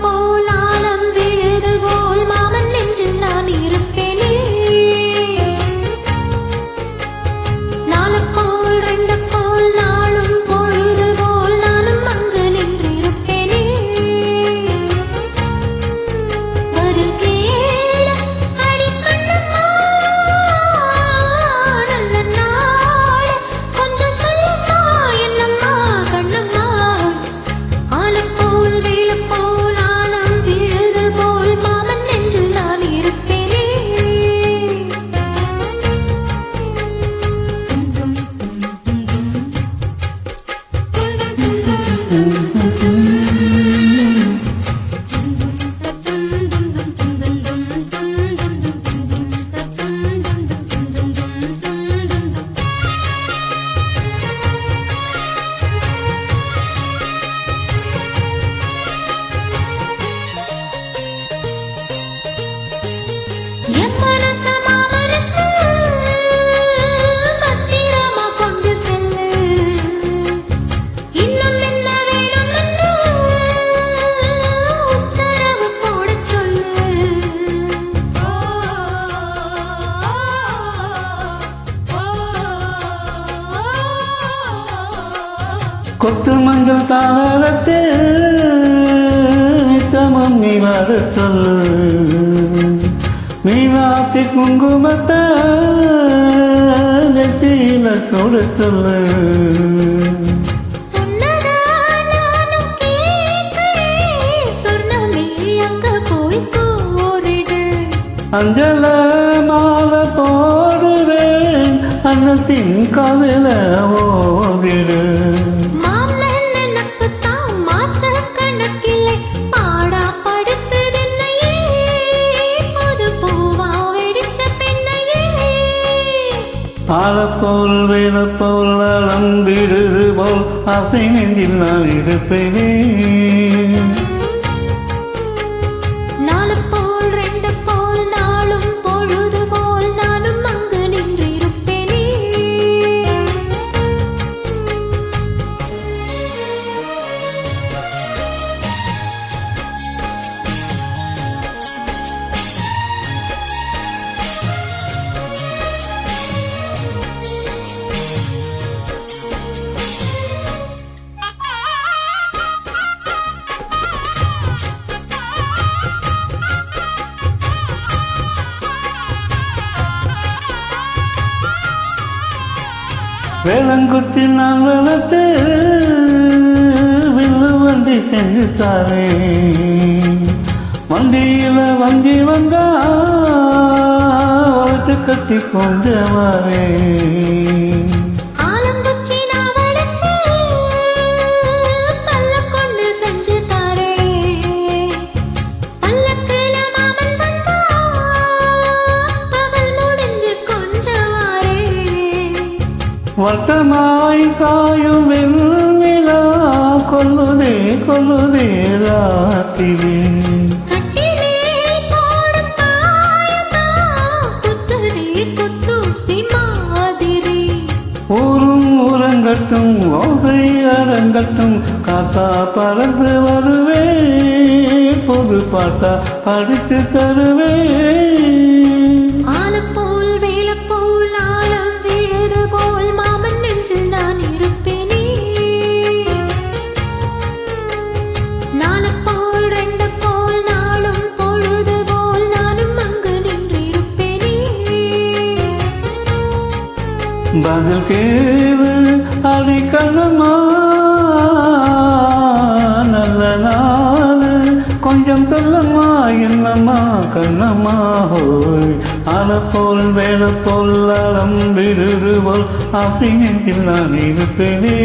போல் ஆலம் விழுது போல் மாமன் நெஞ்சில் நான் இருப்பேனே. நாலு போல் ரெண்டு போல் நாளும் பொழுது போல் நானும் அங்கு நின்றிருப்பேனே. வருகேல அடி கண்ணம்மா நல்ல நாள் கொஞ்சம் சொல்லம்மா என்னம்மா கண்ணம்மா. ஆல போல் வேல போல் ஆலம் விழுது போல் மாமன் நெஞ்சில் நான் இருப்பேனே. என் மனச மாமனுக்கு பத்திரமா கொண்டு செல்லு. இன்னும் என்ன வேணும்னு உத்தரவு போடச் சொல்லு. கொத்து மஞ்சள் தாளச்சு நித்தமும் நீ வர சொல்லு. மீனாட்சி குங்குமத்தை நெத்தியில சொல்ல சொல்லு. சொன்னதா நானும் கேட்கிறேன். சொர்ணமே அங்க போய் கோரிடு. அஞ்சல மாலை போடுவேன் அன்னத்தின் காதல ஓடிடு. மாமன் நினப்புத்தான் மாசக் கணக்கில்லை. பாடா படுத்துதென்னையே புது பூவா வெடிச்ச பெண்ணையே. ஆலப்போல் வேலப்போல் அலம்பிடுது போல் ஆசை நெஞ்சில் நான் இருப்பேனே. நாலு போல் ரெண்டு போல் நாளும் பொழுது போல் நானும் அங்கு நின்றிருப்பேனே. வேளங்குச்சி நான் விளைச்சு வில்லு வண்டி செஞ்சு தாரே. வண்டியில வண்டி வந்தா வளர்த்து கட்டி கொஞ்சவாரே. ஆலங்குச்சி நான் வளைச்சு பல்ல கொண்டு செஞ்சு தாரேன். பல்லக்குல மாமன் வந்தா பகல் முடிஞ்சு கொஞ்சம் வாரேன். வட்டமாய் காயும் வெண்ணிலா கொல்லுதே கொல்லுதே ராத்திரி. கட்டிலே போடும் தாயம்தான் குத்துதே குத்தூசி மாதிரி. ஊரும் உறங்கட்டும் ஓசை அரங்கட்டும் காத்தா பறந்து வருவே. புது பாட்டா படிச்சு தருவே. ஆல போல் வேல போல் ஆலம் விழுது போல் மாமன் நெஞ்சில் நான் இருப்பேனே. நாலு போல் ரெண்டு போல் நாளும் பொழுது போல் நானும் அங்கு நின்றிருப்பேனே. பதில் கேளு அடி கண்ணம்மா நல்ல நாள் கொஞ்சம் சொல்லம்மா என்னம்மா கண்ணம்மா ஹோய். ஆலப்போல் வேலப்போல் அலம்பிடுது போல் ஆசை நெஞ்சில் நான் இருப்பேனே.